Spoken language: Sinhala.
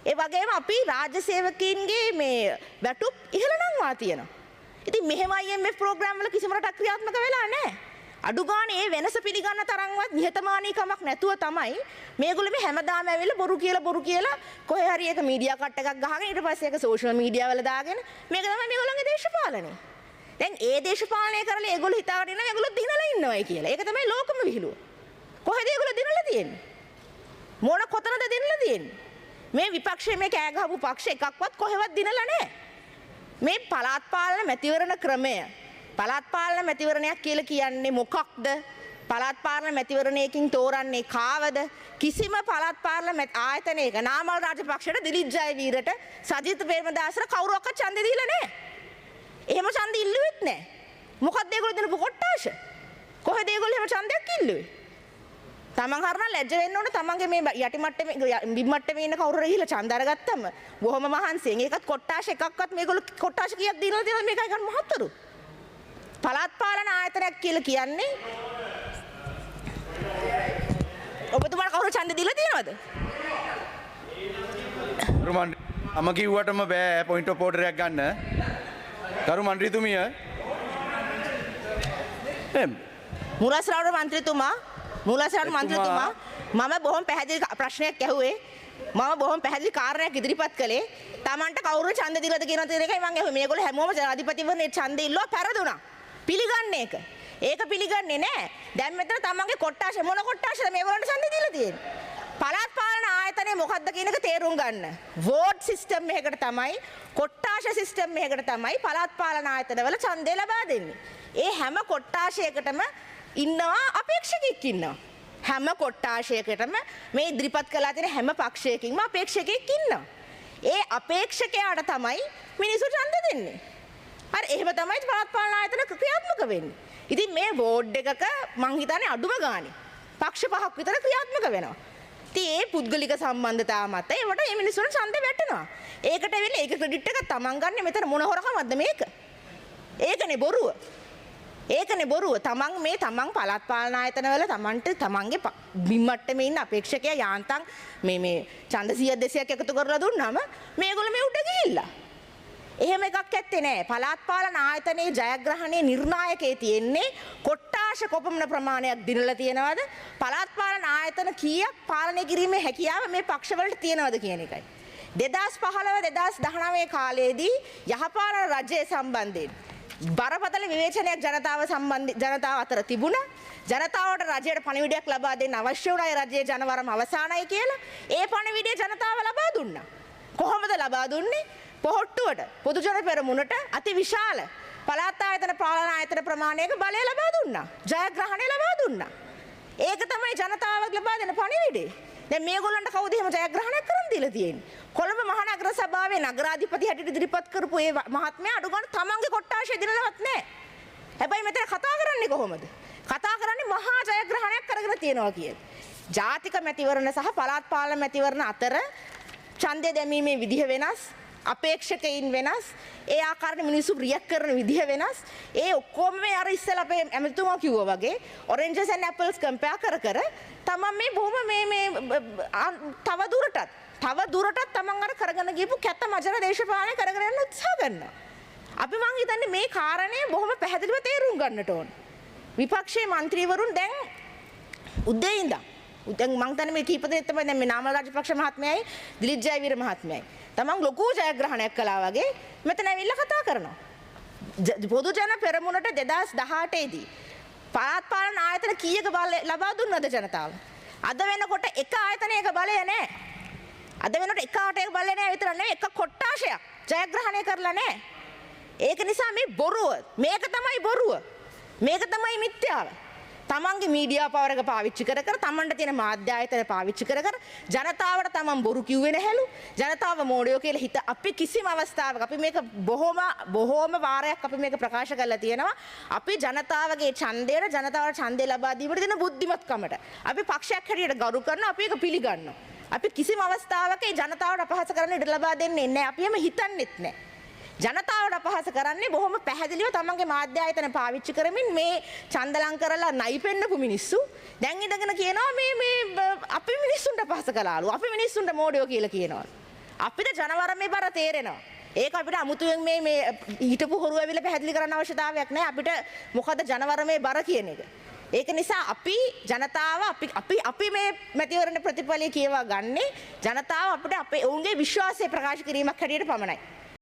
ඒ වගේම අපි රාජ්‍ය සේවකයින්ගේ මේ වැටුප් ඉහළ නංවා තියෙනවා. ඉතින් මෙහෙම IMF ප්‍රෝග්‍රෑම් වල කිසිම රටක් ක්‍රියාත්මක වෙලා නැහැ. අඩු ගානේ මේ වෙනස පිළිගන්න තරම්වත් නිහතමානීකමක් නැතුව තමයි මේගොල්ලෝ මේ හැමදාම ඇවිල්ලා බොරු කියලා කොහේ හරි එක මීඩියා කට් එකක් ගහගෙන ඊට පස්සේ ඒක සෝෂල් මීඩියා වල දාගෙන මේක තමයි මේගොල්ලන්ගේ දේශපාලනය. දැන් ඒ දේශපාලනය කරලා ඒගොල්ලෝ හිතාගෙන ඉන්නවා ඒගොල්ලෝ දිනලා ඉන්නවයි කියලා. ඒක තමයි ලෝකම විහිළුව. කොහෙද ඒගොල්ලෝ දිනලා තියෙන්නේ? මොන කොතනද දිනලා තියෙන්නේ? මේ විපක්ෂයේ මේ කෑ ගහපු පක්ෂ එකක්වත් කොහෙවත් දිනලා නැහැ. මේ පළාත් පාලන මැතිවරණ ක්‍රමය පළාත් පාලන මැතිවරණයක් කියලා කියන්නේ මොකක්ද? පළාත් පාලන මැතිවරණයකින් තෝරන්නේ කාවද? කිසිම පළාත් පාලන ආයතනයක නාමල් රාජපක්ෂට දිලිත් ජයවීරට සජිත් ප්‍රේමදාසට කවුරුවක්වත් ඡන්දෙ දීලා නැහැ. එහෙම ඡන්දෙ ඉල්ලුවෙත් නැහැ. මොකක්ද ඒගොල්ලෝ දෙන පොකොට්ටාෂ? කොහෙද ඒගොල්ලෝ එහෙම ඡන්දයක් ඉල්ලුවේ? තමන් හරන ලැජ්ජ වෙන්න ඕනේ තමන්ගේ මේ යටි මට්ටමේ බිම් මට්ටමේ ඉන්න කවුරු හරි ගිහලා ඡන්ද අරගත්තම බොහොම මහන්සියෙන් ඒකත් කොට්ටාෂ එකක්වත් මේගොල්ලෝ කොට්ටාෂ කීයක් දීලා තියෙනවද මේකයි ගන්න මහත්තුරු. පළාත් පාලන ආයතනයක් කියලා කියන්නේ ඔබතුමාට කවුරු ඡන්ද දීලා තියෙනවද? මම කිව්වටම බෑ පොයින්ට් ඔෆ් ඕඩර් එකක් ගන්න. කරු මන්ත්‍රීතුමිය මුලස්රාඩ මන්ත්‍රීතුමා මම බොහොම පැහැදිලි ප්‍රශ්නයක් ඇහුවේ. මම බොහොම පැහැදිලි කාරණයක් ඉදිරිපත් කළේ. Tamanට කවුරු ඡන්ද දීලාද කියන තේ එකයි මම ඇහුවේ. මේගොල්ලෝ හැමෝම ජනාධිපතිවරණේ ඡන්ද ඉල්ලුවා පෙරදුනා. පිළිගන්නේ ඒක. ඒක පිළිගන්නේ නැහැ. දැන් මෙතන තමන්ගේ කොට්ටාෂ මොන කොට්ටාෂද මේගොල්ලන්ට ඡන්ද දීලා තියෙන්නේ? පළාත් පාලන ආයතනය මොකක්ද කියන එක තේරුම් ගන්න. වෝට් සිස්ටම් එකකට තමයි කොට්ටාෂ සිස්ටම් එකකට තමයි පළාත් පාලන ආයතනවල ඡන්දය ලබා දෙන්නේ. ඒ හැම කොට්ටාෂයකටම ඉන්නවා අපේක්ෂකෙක් ඉන්නවා. හැම කොට්ටාෂයකටම මේ ඉදිරිපත් කළා තියෙන හැම පක්ෂයකින්ම අපේක්ෂකෙක් ඉන්නවා. ඒ අපේක්ෂකයාට තමයි මිනිස්සු ඡන්ද දෙන්නේ. හරි එහෙම තමයි පළාත් පාලන ආයතන ක්‍රියාත්මක වෙන්නේ. ඉතින් මේ බෝඩ් එකක මං හිතන්නේ අඩුම ගානේ පක්ෂ පහක් විතර ක්‍රියාත්මක වෙනවා. ඉතින් ඒ පුද්ගලික සම්බන්ධතාව මත ඒවට මේ මිනිස්සුන්ට ඡන්ද වැටෙනවා. ඒකට වෙන්නේ ඒක ක්‍රෙඩිට් එක තමන් ගන්න මෙතන මොන හොරකමක්ද මේක? ඒකනේ බොරුව. ඒකනේ බොරුව. තමන් පළාත් පාලන ආයතනවල තමන්ගේ බිම් මට්ටමේ ඉන්න අපේක්ෂකයා යාන්තම් මේ ඡන්ද 100 200ක් එකතු කරලා දුන්නාම මේගොල්ලෝ මේ උඩ ගිහිල්ලා. එහෙම එකක් ඇත්තේ නෑ. පළාත් පාලන ආයතනයේ ජයග්‍රහණයේ නිර්ණායකයේ තියෙන්නේ කොට්ටාෂ කොපමණ ප්‍රමාණයක් දිනලා තියෙනවද? පළාත් පාලන ආයතන කීයක් පාලනය කිරීමේ හැකියාව මේ පක්ෂවලට තියෙනවද කියන එකයි. 2015 2019 කාලයේදී යහපාලන රජය සම්බන්ධයෙන් බරපතල විවේචනයක් ජනතාව අතර තිබුණා. ජනතාවට රජයට පණිවිඩයක් ලබා දෙන්න අවශ්‍ය වුණා. ඒ රජයේ ජනවරම අවසానයි කියලා. ඒ පණිවිඩය ජනතාව ලබා දුන්නා. කොහොමද ලබා දුන්නේ? පොහොට්ටුවට පොදු ජන පෙරමුණට අති විශාල පළාත් ආයතන පාලන ආයතන ප්‍රමාණයක බලය ලබා දුන්නා. ජයග්‍රහණය ලබා දුන්නා. ඒක තමයි ජනතාවට ලබා දෙන පණිවිඩය. දැන් මේගොල්ලන්ට කවුද එහෙම ජයග්‍රහණයක් කරන් දීලා තියෙන්නේ? කොළඹ මහනගර සභාවේ නගරාධිපති හැටියට ඉදිරිපත් කරපු ඒ මහත්මයා අඩු ගන්න තමන්ගේ කොට්ටාෂය දිනලවත් නැහැ. හැබැයි මෙතන කතා කරන්නේ කොහොමද? කතා කරන්නේ මහා ජයග්‍රහණයක් කරගෙන තියනවා කියලා. ජාතික මැතිවරණ සහ පළාත් පාලන මැතිවරණ අතර ඡන්දය දැමීමේ විදිහ වෙනස්. අපේක්ෂකයින් වෙනස්. ඒ ආකාරයට මිනිස්සු රියැක්ට් කරන විදිහ වෙනස්. ඒ ඔක්කොම මේ අර ඉස්සෙල්ලා අපේ ඇමතුමා කිව්වා වගේ oranges and apples compare කර තමන් මේ බොහොම මේ තව දුරටත් තමන් අර කරගෙන ගියපු කැත මජන දේශපාලනය කරගෙන යන්න උත්සාහ කරනවා. අපි මං හිතන්නේ මේ කාරණේ බොහොම පැහැදිලිව තේරුම් ගන්නට ඕන. විපක්ෂයේ മന്ത്രിවරුන් දැන් උදේ ඉඳන් දැන් මං හිතන්නේ මේ කීප දෙනෙක් තමයි දැන් මේ නාමල් රාජපක්ෂ මහත්මයායි දිලිත් ජයවීර මහත්මයායි තමන් ලොකු ජයග්‍රහණයක් කළා වගේ මෙතන ඇවිල්ලා කතා කරනවා. පොදු ජන පෙරමුණට 2018 දී පළාත් පාලන ආයතන කීයක බලය ලබා දුන්නද ජනතාව? අද වෙනකොට එක ආයතනයක බලය නැහැ. අද වෙනකොට එක ආයතනයක බලය නැහැ විතර නෙවෙයි එක කොට්ටාෂයක් ජයග්‍රහණය කරලා නැහැ. ඒක නිසා මේ බොරුව. මේක තමයි බොරුව. මේක තමයි මිත්‍යාව. තමන්ගේ මීඩියා පවර් එක පාවිච්චි කර තමන්ට තියෙන මාධ්‍ය ආයතන පාවිච්චි කර ජනතාවට තමන් බොරු කිව්වේ නැහැලු. ජනතාව මෝඩයෝ කියලා හිත අපි කිසිම අවස්ථාවක අපි මේක බොහෝම වාරයක් අපි මේක ප්‍රකාශ කරලා තියෙනවා. අපි ජනතාවගේ ඡන්දයට ජනතාවට ඡන්දය ලබා දීමට දෙන බුද්ධිමත්කමට අපි පක්ෂයක් හැටියට ගරු කරනවා. අපි ඒක පිළිගන්නවා. අපි කිසිම අවස්ථාවක ඒ ජනතාවට අපහාස කරන්න ඉඩ ලබා දෙන්නේ නැහැ. අපි එහෙම හිතන්නෙත් නැහැ. ජනතාවට අපහාස කරන්නේ බොහොම පැහැදිලිව තමන්ගේ මාධ්‍ය ආයතන පාවිච්චි කරමින් මේ ඡන්දලං කරලා නයි පෙන්නපු මිනිස්සු දැන් ඉඳගෙන කියනවා මේ අපි මිනිස්සුන්ට අපහාස කළාලු. අපි මිනිස්සුන්ට මෝඩයෝ කියලා කියනවා. අපිට ජනවරමේ බර තේරෙනවා. ඒක අපිට අමුතුවෙන් මේ ඊටපු හොරු ඇවිල්ලා පැහැදිලි කරන්න අවශ්‍යතාවයක් නැහැ. අපිට මොකද ජනවරමේ බර කියන එක. ඒක නිසා අපි ජනතාව අපි මේ මැතිවරණ ප්‍රතිඵලය කියවා ගන්නේ ජනතාව අපිට අපේ ඔවුන්ගේ විශ්වාසය ප්‍රකාශ කිරීමක් හැටියට පමණයි.